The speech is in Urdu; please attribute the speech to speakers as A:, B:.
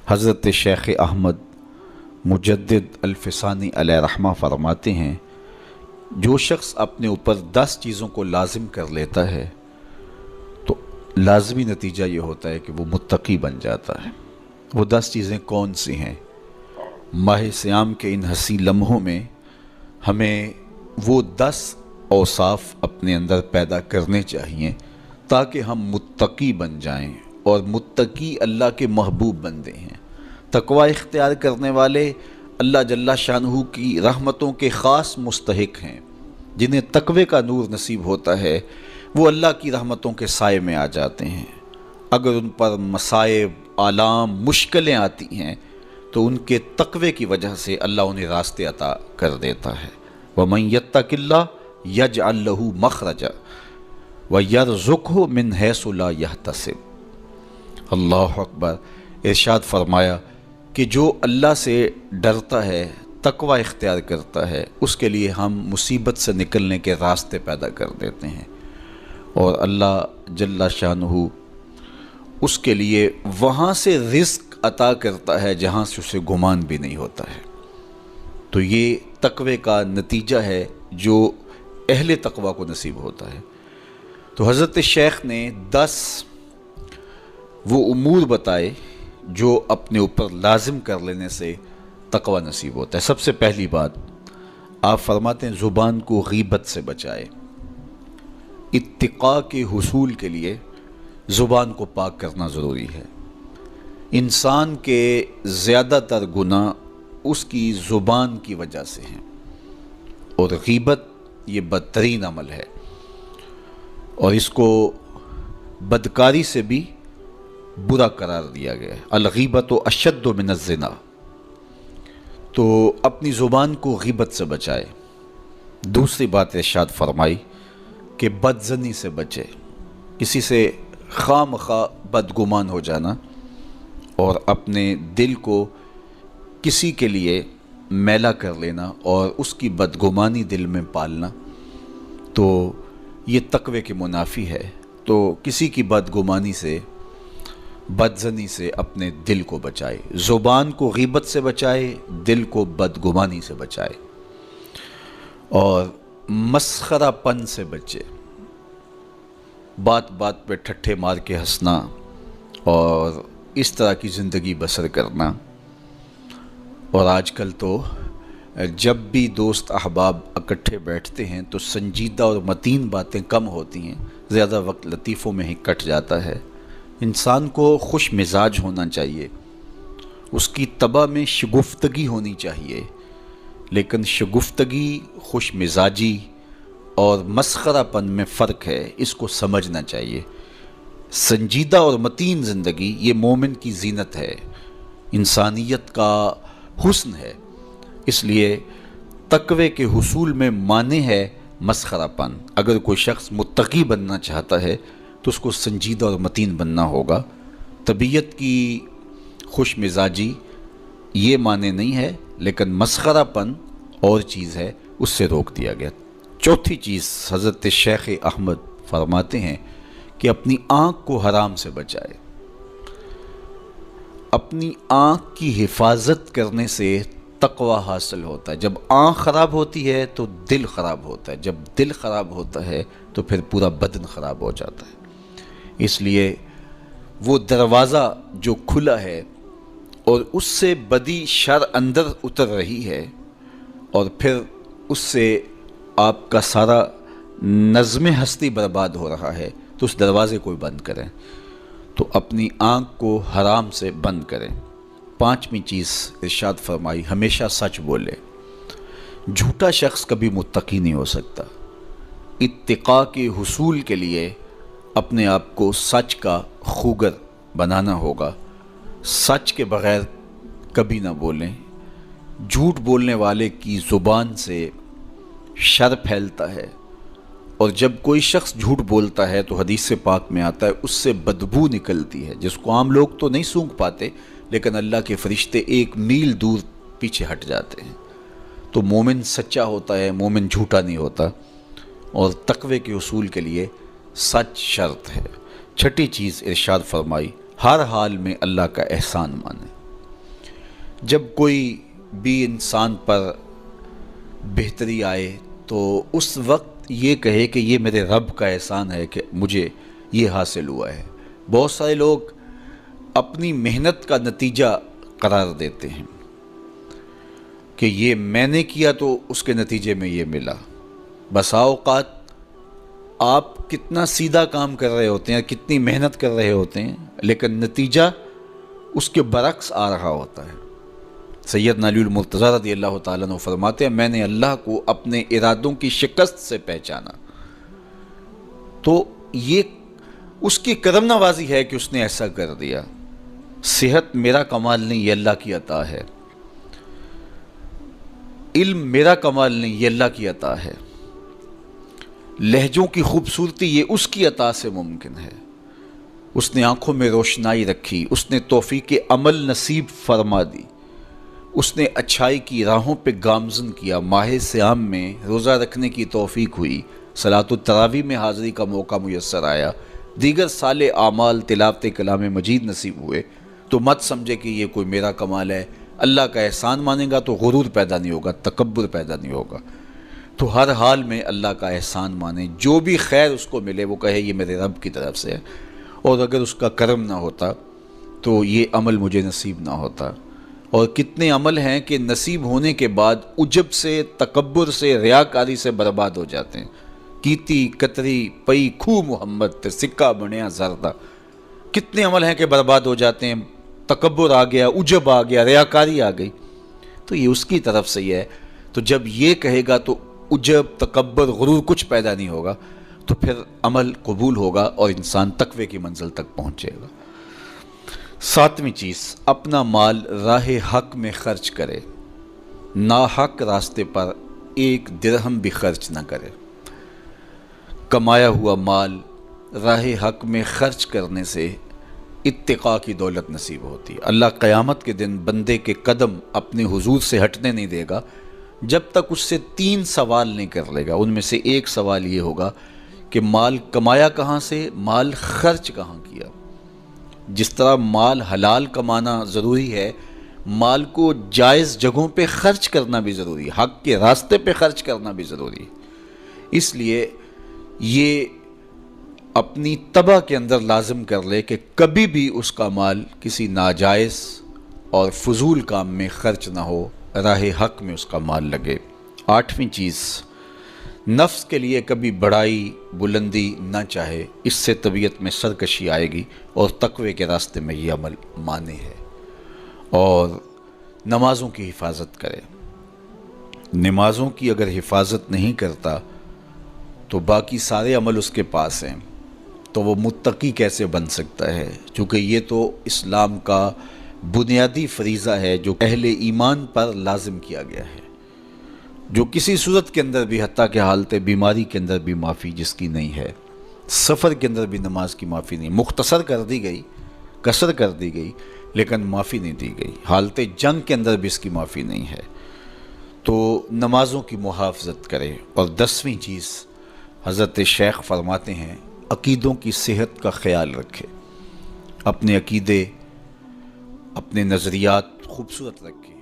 A: حضرت شیخ احمد مجدد الفسانی علیہ رحمہ فرماتے ہیں، جو شخص اپنے اوپر 10 چیزوں کو لازم کر لیتا ہے تو لازمی نتیجہ یہ ہوتا ہے کہ وہ متقی بن جاتا ہے۔ وہ 10 چیزیں کون سی ہیں؟ ماہ صیام کے ان حسین لمحوں میں ہمیں وہ 10 اوصاف اپنے اندر پیدا کرنے چاہیے تاکہ ہم متقی بن جائیں، اور متقی اللہ کے محبوب بندے ہیں۔ تقوی اختیار کرنے والے اللہ جل شانہ کی رحمتوں کے خاص مستحق ہیں۔ جنہیں تقوی کا نور نصیب ہوتا ہے وہ اللہ کی رحمتوں کے سائے میں آ جاتے ہیں۔ اگر ان پر مصائب، آلام، مشکلیں آتی ہیں تو ان کے تقوی کی وجہ سے اللہ انہیں راستے عطا کر دیتا ہے۔ وَمَن يَتَّقِ اللَّهَ يَجْعَل لَّهُ مَخْرَجًا وَيَرْزُقْهُ مِنْ حَيْثُ لَا يَحْتَسِبُ۔ اللہ اکبر۔ ارشاد فرمایا کہ جو اللہ سے ڈرتا ہے، تقوی اختیار کرتا ہے، اس کے لیے ہم مصیبت سے نکلنے کے راستے پیدا کر دیتے ہیں، اور اللہ جل شانہ اس کے لیے وہاں سے رزق عطا کرتا ہے جہاں سے اسے گمان بھی نہیں ہوتا ہے۔ تو یہ تقوی کا نتیجہ ہے جو اہل تقوی کو نصیب ہوتا ہے۔ تو حضرت شیخ نے 10 وہ امور بتائے جو اپنے اوپر لازم کر لینے سے تقوی نصیب ہوتا ہے۔ سب سے پہلی بات آپ فرماتے ہیں زبان کو غیبت سے بچائے۔ اتقاء کے حصول کے لیے زبان کو پاک کرنا ضروری ہے۔ انسان کے زیادہ تر گناہ اس کی زبان کی وجہ سے ہیں، اور غیبت یہ بدترین عمل ہے، اور اس کو بدکاری سے بھی برا قرار دیا گیا ہے۔ الغیبت اشد من الزنا۔ تو اپنی زبان کو غیبت سے بچائے۔ دوسری بات ارشاد فرمائی کہ بدظنی سے بچے، کسی سے خواہ مخواہ بدگمان ہو جانا اور اپنے دل کو کسی کے لیے میلا کر لینا اور اس کی بدگمانی دل میں پالنا، تو یہ تقوی کے منافی ہے۔ تو کسی کی بدگمانی سے، بدظنی سے اپنے دل کو بچائے، زبان کو غیبت سے بچائے، دل کو بدگمانی سے بچائے، اور مسخرہ پن سے بچے۔ بات بات پہ ٹھٹھے مار کے ہنسنا اور اس طرح کی زندگی بسر کرنا۔ اور آج کل تو جب بھی دوست احباب اکٹھے بیٹھتے ہیں تو سنجیدہ اور متین باتیں کم ہوتی ہیں، زیادہ وقت لطیفوں میں ہی کٹ جاتا ہے۔ انسان کو خوش مزاج ہونا چاہیے، اس کی طبع میں شگفتگی ہونی چاہیے، لیکن شگفتگی، خوش مزاجی اور مسخرہ پن میں فرق ہے، اس کو سمجھنا چاہیے۔ سنجیدہ اور متین زندگی یہ مومن کی زینت ہے، انسانیت کا حسن ہے۔ اس لیے تقوی کے حصول میں مانع ہے مسخرہ پن۔ اگر کوئی شخص متقی بننا چاہتا ہے تو اس کو سنجیدہ اور متین بننا ہوگا۔ طبیعت کی خوش مزاجی یہ معنی نہیں ہے، لیکن مسخرہ پن اور چیز ہے، اس سے روک دیا گیا۔ چوتھی چیز حضرت شیخ احمد فرماتے ہیں کہ اپنی آنکھ کو حرام سے بچائے۔ اپنی آنکھ کی حفاظت کرنے سے تقوی حاصل ہوتا ہے۔ جب آنکھ خراب ہوتی ہے تو دل خراب ہوتا ہے، جب دل خراب ہوتا ہے تو پھر پورا بدن خراب ہو جاتا ہے۔ اس لیے وہ دروازہ جو کھلا ہے اور اس سے بدی شر اندر اتر رہی ہے، اور پھر اس سے آپ کا سارا نظم ہستی برباد ہو رہا ہے، تو اس دروازے کو بند کریں۔ تو اپنی آنکھ کو حرام سے بند کریں۔ پانچویں چیز ارشاد فرمائی، ہمیشہ سچ بولے۔ جھوٹا شخص کبھی متقی نہیں ہو سکتا۔ اتقاء کے حصول کے لیے اپنے آپ کو سچ کا خوگر بنانا ہوگا۔ سچ کے بغیر کبھی نہ بولیں۔ جھوٹ بولنے والے کی زبان سے شر پھیلتا ہے، اور جب کوئی شخص جھوٹ بولتا ہے تو حدیث پاک میں آتا ہے اس سے بدبو نکلتی ہے، جس کو عام لوگ تو نہیں سونگھ پاتے، لیکن اللہ کے فرشتے 1 میل دور پیچھے ہٹ جاتے ہیں۔ تو مومن سچا ہوتا ہے، مومن جھوٹا نہیں ہوتا، اور تقوی کے اصول کے لیے سچ شرط ہے۔ چھٹی چیز ارشاد فرمائی، ہر حال میں اللہ کا احسان مانے۔ جب کوئی بھی انسان پر بہتری آئے تو اس وقت یہ کہے کہ یہ میرے رب کا احسان ہے کہ مجھے یہ حاصل ہوا ہے۔ بہت سارے لوگ اپنی محنت کا نتیجہ قرار دیتے ہیں کہ یہ میں نے کیا تو اس کے نتیجے میں یہ ملا۔ بسا اوقات آپ کتنا سیدھا کام کر رہے ہوتے ہیں، کتنی محنت کر رہے ہوتے ہیں، لیکن نتیجہ اس کے برعکس آ رہا ہوتا ہے۔ سیدنا علی المرتضیٰ رضی اللہ تعالیٰ عنہ فرماتے ہیں میں نے اللہ کو اپنے ارادوں کی شکست سے پہچانا، تو یہ اس کی کرم نوازی ہے کہ اس نے ایسا کر دیا۔ صحت میرا کمال نہیں، یہ اللہ کی عطا ہے۔ علم میرا کمال نہیں، یہ اللہ کی عطا ہے۔ لہجوں کی خوبصورتی یہ اس کی عطا سے ممکن ہے۔ اس نے آنکھوں میں روشنائی رکھی، اس نے توفیق عمل نصیب فرما دی، اس نے اچھائی کی راہوں پہ گامزن کیا۔ ماہ صیام میں روزہ رکھنے کی توفیق ہوئی، صلاۃ التراویح میں حاضری کا موقع میسر آیا، دیگر صالح اعمال تلاوت کلام مجید نصیب ہوئے، تو مت سمجھے کہ یہ کوئی میرا کمال ہے۔ اللہ کا احسان مانے گا تو غرور پیدا نہیں ہوگا، تکبر پیدا نہیں ہوگا۔ تو ہر حال میں اللہ کا احسان مانے، جو بھی خیر اس کو ملے وہ کہے یہ میرے رب کی طرف سے ہے، اور اگر اس کا کرم نہ ہوتا تو یہ عمل مجھے نصیب نہ ہوتا۔ اور کتنے عمل ہیں کہ نصیب ہونے کے بعد عجب سے، تکبر سے، ریاکاری سے برباد ہو جاتے ہیں۔ کیتی کتری پئی کھو محمد تے سکہ بنیا زردہ، کتنے عمل ہیں کہ برباد ہو جاتے ہیں، تکبر آ گیا، عجب آ گیا، ریاکاری آ گئی، تو یہ اس کی طرف سے ہی ہے۔ تو جب یہ کہے گا تو عجب، تکبر، غرور کچھ پیدا نہیں ہوگا، تو پھر عمل قبول ہوگا اور انسان تقوی کی منزل تک پہنچے گا۔ ساتویں چیز، اپنا مال راہ حق میں خرچ کرے، ناحق راستے پر ایک درہم بھی خرچ نہ کرے۔ کمایا ہوا مال راہ حق میں خرچ کرنے سے اتقاء کی دولت نصیب ہوتی ہے۔ اللہ قیامت کے دن بندے کے قدم اپنے حضور سے ہٹنے نہیں دے گا جب تک اس سے 3 سوال نہیں کر لے گا۔ ان میں سے ایک سوال یہ ہوگا کہ مال کمایا کہاں سے، مال خرچ کہاں کیا۔ جس طرح مال حلال کمانا ضروری ہے، مال کو جائز جگہوں پہ خرچ کرنا بھی ضروری ہے، حق کے راستے پہ خرچ کرنا بھی ضروری ہے۔ اس لیے یہ اپنی طبع کے اندر لازم کر لے کہ کبھی بھی اس کا مال کسی ناجائز اور فضول کام میں خرچ نہ ہو، راہ حق میں اس کا مال لگے۔ 8ویں چیز، نفس کے لیے کبھی بڑائی بلندی نہ چاہے، اس سے طبیعت میں سرکشی آئے گی اور تقوی کے راستے میں یہ عمل مانے ہے۔ اور نمازوں کی حفاظت کرے۔ نمازوں کی اگر حفاظت نہیں کرتا تو باقی سارے عمل اس کے پاس ہیں، تو وہ متقی کیسے بن سکتا ہے؟ چونکہ یہ تو اسلام کا بنیادی فریضہ ہے جو اہل ایمان پر لازم کیا گیا ہے، جو کسی صورت کے اندر بھی، حتیٰ کہ حالت بیماری کے اندر بھی معافی جس کی نہیں ہے، سفر کے اندر بھی نماز کی معافی نہیں، مختصر کر دی گئی، قصر کر دی گئی، لیکن معافی نہیں دی گئی، حالت جنگ کے اندر بھی اس کی معافی نہیں ہے۔ تو نمازوں کی محافظت کرے۔ اور 10ویں چیز، حضرت شیخ فرماتے ہیں عقیدوں کی صحت کا خیال رکھے، اپنے عقیدے، اپنے نظریات خوبصورت رکھے۔